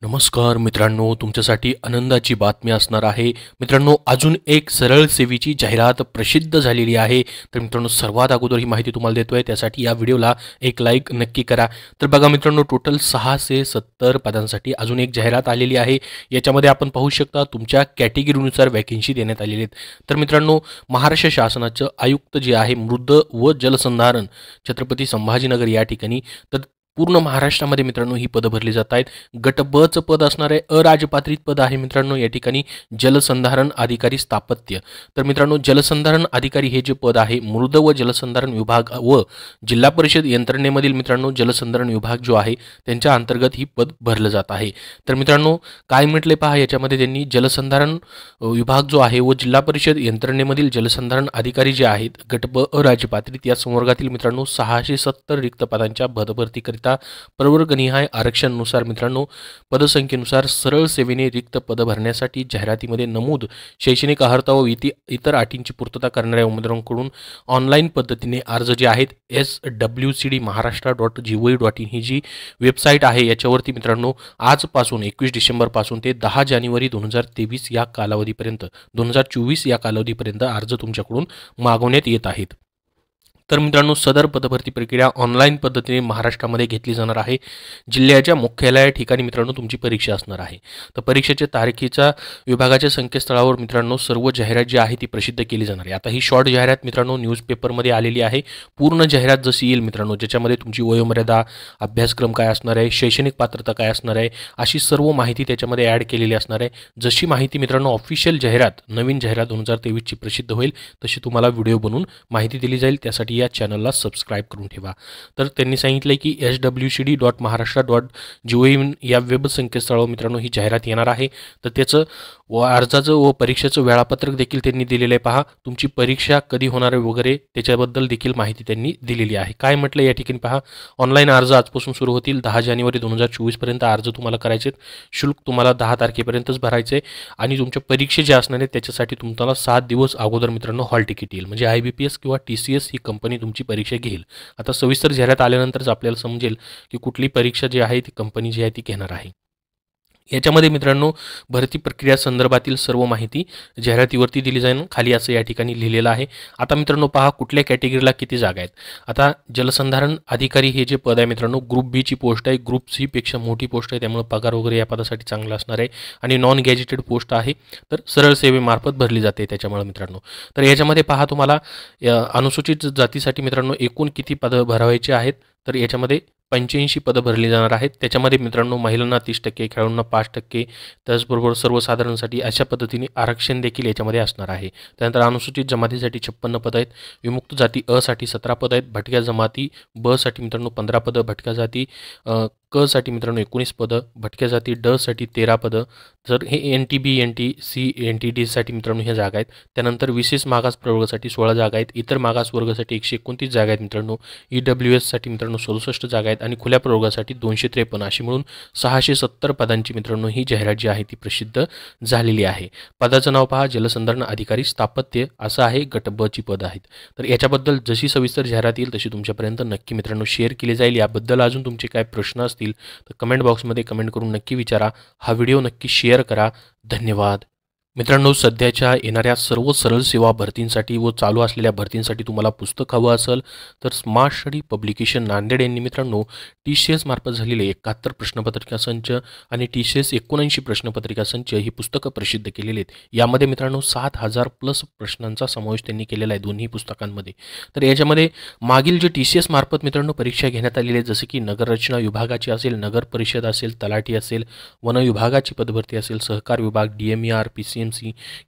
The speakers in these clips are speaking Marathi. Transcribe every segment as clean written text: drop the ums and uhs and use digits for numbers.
नमस्कार मित्रांनो, तुमच्यासाठी आनंदाची बातमी असणार आहे. मित्रांनो, अजून एक सरळ सेवेची जाहिरात प्रसिद्ध झालेली आहे. तर मित्रांनो, सर्वात अगोदर ही माहिती तुम्हाला देतोय, त्यासाठी या व्हिडिओला एक लाईक नक्की करा. तर बघा मित्रांनो, टोटल 670 पदांसाठी अजून एक जाहिरात आलेली आहे. याच्यामध्ये आपण पाहू शकता तुमच्या कॅटेगरीनुसार वॅकेन्सी देण्यात आलेली आहेत. तर मित्रांनो, महाराष्ट्र शासनाचं आयुक्त जे आहे मृद व जलसंधारण छत्रपती संभाजीनगर या ठिकाणी, तर पूर्ण महाराष्ट्रामध्ये मित्रांनो ही पदं भरली जात आहेत. गट ब चं पद असणार आहे, अराजपात्रित पद आहे मित्रांनो या ठिकाणी जलसंधारण अधिकारी स्थापत्य. तर मित्रांनो, जलसंधारण अधिकारी हे जे पद आहे मृद व जलसंधारण विभाग व जिल्हा परिषद यंत्रणेमधील मित्रांनो जलसंधारण विभाग जो आहे त्यांच्या अंतर्गत ही पद भरलं जात आहे. तर मित्रांनो, काय म्हटले पहा, याच्यामध्ये त्यांनी जलसंधारण विभाग जो आहे व जिल्हा परिषद यंत्रणेमधील जलसंधारण अधिकारी जे आहेत गट ब अराजपात्रित या संवर्गातील मित्रांनो 670 रिक्त पदांच्या भरतीकरिता प्रवर्गनिहाय आरक्षणानुसार मित्रांनो पदसंख्येनुसार सरळ सेवेने रिक्त पद भरण्यासाठी जाहिरातीमध्ये नमूद शैक्षणिक अर्हता व इतर अटींची पूर्तता करणाऱ्या उमेदवारांकडून ऑनलाईन पद्धतीने अर्ज जे आहेत swcd.maharashtra.gov.in ही जी वेबसाईट आहे याच्यावरती मित्रांनो आजपासून 21 डिसेंबरपासून ते 10 जानेवारी 2023 या कालावधीपर्यंत 2024 या कालावधीपर्यंत अर्ज तुमच्याकडून मागवण्यात येत आहेत. तर मित्रांनो, सदर पदभरती प्रक्रिया ऑनलाईन पद्धतीने महाराष्ट्रामध्ये घेतली जाणार आहे. जिल्ह्याच्या मुख्यालया ठिकाणी मित्रांनो तुमची परीक्षा असणार आहे. तर परीक्षेच्या तारखेचा विभागाच्या संकेतस्थळावर मित्रांनो सर्व जाहिरात जी आहे ती प्रसिद्ध केली जाणार आहे. आता ही शॉर्ट जाहिरात मित्रांनो न्यूजपेपरमध्ये आलेली आहे. पूर्ण जाहिरात जशी येईल मित्रांनो, ज्याच्यामध्ये तुमची वयोमर्यादा, अभ्यासक्रम काय असणार आहे, शैक्षणिक पात्रता काय असणार आहे, अशी सर्व माहिती त्याच्यामध्ये ॲड केलेली असणार आहे. जशी माहिती मित्रांनो ऑफिशियल जाहिरात, नवीन जाहिरात 2023ची प्रसिद्ध होईल तशी तुम्हाला व्हिडिओ बनवून माहिती दिली जाईल. त्यासाठी या चॅनलला सबस्क्राईब करून ठेवा. तर त्यांनी सांगितले की swcd.maharashtra.gov.in या वेब संकेतस्थळावर मित्रांनो ही जाहिरात येणार आहे. तर त्याचं व अर्जाचं व परीक्षेचं वेळापत्रक देखील त्यांनी दिलेलं आहे. पहा, तुमची परीक्षा कधी होणार आहे वगैरे त्याच्याबद्दल देखील माहिती त्यांनी दिलेली आहे. काय म्हटलं या ठिकाणी पहा, ऑनलाईन अर्ज आजपासून सुरू होतील. 10 जानेवारी 2024 पर्यंत अर्ज तुम्हाला करायचे. शुल्क तुम्हाला 10 तारखेपर्यंतच भरायचे आणि तुमच्या परीक्षा ज्या असणार आहेत त्याच्यासाठी तुम्हाला 7 दिवस अगोदर मित्रांनो हॉल तिकीट येईल. म्हणजे IBPS किंवा TCS ही कंपनी तुमची परीक्षा घेईल. आता सविस्तर जाहिरात आल्यानंतरच आपल्याला समजेल की कुठली परीक्षा जी आहे ती कंपनी जी आहे ती घेणार आहे. याच्यामध्ये मित्रांनो भरती प्रक्रिया संदर्भातील सर्व माहिती जाहिरातीवरती दिली जाईल. खाली असं या ठिकाणी लिहिलेलं आहे. आता मित्रांनो पहा, कुठल्या कॅटेगरीला किती जागा आहेत. आता जलसंधारण अधिकारी हे जे पद आहे मित्रांनो ग्रुप बी ची पोस्ट आहे. ग्रुप सी पेक्षा मोठी पोस्ट आहे, त्यामुळे पगार वगैरे या पदासाठी चांगला असणार आहे आणि नॉन गॅजेटेड पोस्ट आहे. तर सरळ सेवेमार्फत भरली जाते त्याच्यामुळे मित्रांनो. तर याच्यामध्ये पहा, तुम्हाला अनुसूचित जातीसाठी मित्रांनो एकूण किती पदं भरावायची आहेत. तर याच्यामध्ये 85 पदं भरली जाणार आहेत. त्याच्यामध्ये मित्रांनो महिलांना 30%, खेळाडूंना 5%, त्याचबरोबर सर्वसाधारणसाठी अशा पद्धतीने आरक्षण देखील याच्यामध्ये असणार आहे. त्यानंतर अनुसूचित जमातीसाठी 56 पदं आहेत. विमुक्त जाती अ साठी 17 पदं आहेत. भटक्या जमाती ब साठी मित्रांनो 15 पदं. भटक्या जाती क साठी मित्रांनो 19 पदं. भटक्या जाती ड साठी 13 पदं. तर हे NTB, NTC, NTD साठी मित्रांनो ह्या जागा आहेत. त्यानंतर विशेष मागास प्रवर्गासाठी 16 जागा आहेत. इतर मागास वर्गासाठी 129 जागा आहेत मित्रांनो. EWS साठी मित्रांनो 67 जागा आहेत आणि खुल्या प्रवर्गासाठी 253. अशी मिळून 670 पदांची मित्रांनो ही जाहिरात जी आहे ती प्रसिद्ध झालेली आहे. पदाचं नाव पहा, जलसंधारण अधिकारी स्थापत्य असं आहे. गट ब ची पद आहेत. तर याच्याबद्दल जशी सविस्तर जाहिरात येईल तशी तुमच्यापर्यंत नक्की मित्रांनो शेअर केली जाईल. याबद्दल अजून तुमचे काय प्रश्न असतील तर कमेंट बॉक्समध्ये कमेंट करून नक्की विचारा. हा व्हिडिओ नक्की शेअर करा. धन्यवाद. मित्रांनो, सध्याच्या येणाऱ्या सर्व सरळ सेवा भरतींसाठी व चालू असलेल्या भरतींसाठी तुम्हाला पुस्तक हवं असेल तर स्मार्ट स्टडी पब्लिकेशन नांदेड यांनी मित्रांनो TCS मार्फत झालेले 71 प्रश्नपत्रिका संच आणि TCS 79 प्रश्नपत्रिका संच ही पुस्तकं प्रसिद्ध केलेली आहेत. यामध्ये मित्रांनो 7000+ प्रश्नांचा समावेश त्यांनी केलेला आहे दोन्ही पुस्तकांमध्ये. तर याच्यामध्ये मागील जे TCS मार्फत मित्रांनो परीक्षा घेण्यात आलेली आहे, जसे की नगररचना विभागाची असेल, नगर परिषद असेल, तलाठी असेल, वन विभागाची पदभरती असेल, सहकार विभाग, DMER, PCMC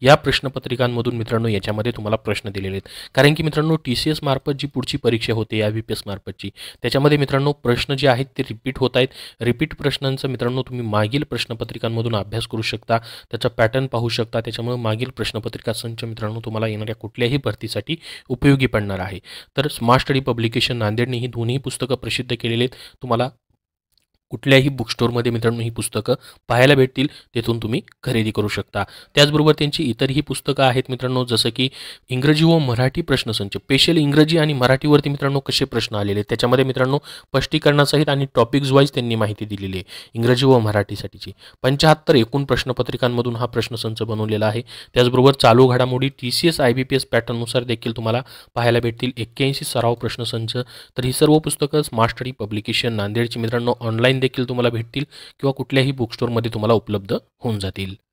या प्रश्नपत्रिकांमधून मित्रांनो याच्यामध्ये तुम्हाला प्रश्न दिलेले आहेत. कारण की मित्रांनो TCS मार्फत जी पुढची परीक्षा होते IBPS मार्फतची, त्याच्यामध्ये मित्रांनो प्रश्न जे आहेत ते रिपीट होत आहेत. रिपीट प्रश्नांचा मित्रांनो तुम्ही मागील प्रश्नपत्रिकांमधून अभ्यास करू शकता, त्याचा पॅटर्न पाहू शकता. त्याच्यामुळे मागील प्रश्नपत्रिका संच मित्रांनो तुम्हाला येणाऱ्या कुठल्याही भरतीसाठी उपयोगी पडणार आहे. तर स्मार्ट स्टडी पब्लिकेशन नांदेडने ही दोन्ही पुस्तकं प्रसिद्ध केलेली आहेत. तुम्हाला कुठल्याही बुक स्टोअरमध्ये मित्रांनो ही पुस्तकं पाहायला भेटतील, तेथून तुम्ही खरेदी करू शकता. त्याचबरोबर त्यांची इतरही पुस्तकं आहेत मित्रांनो, जसं की इंग्रजी व मराठी प्रश्नसंच, स्पेशल इंग्रजी आणि मराठीवरती मित्रांनो कसे प्रश्न आलेले आहेत त्याच्यामध्ये मित्रांनो स्पष्टीकरणासहित आणि टॉपिक्स वाईज त्यांनी माहिती दिलेली आहे. इंग्रजी व मराठीसाठीची 75 एकूण प्रश्नपत्रिकांमधून हा प्रश्नसंच बनवलेला आहे. त्याचबरोबर चालू घडामोडी TCS IBPS पॅटर्ननुसार देखील तुम्हाला पाहायला भेटतील. 81 सराव प्रश्नसंच. तर ही सर्व पुस्तकं स्मार्ट स्टडी पब्लिकेशन नांदेडची मित्रांनो ऑनलाईन देखील तुम्हाला भेटतील किंवा कुठल्याही बुक स्टोअरमध्ये तुम्हाला उपलब्ध होऊन जातील.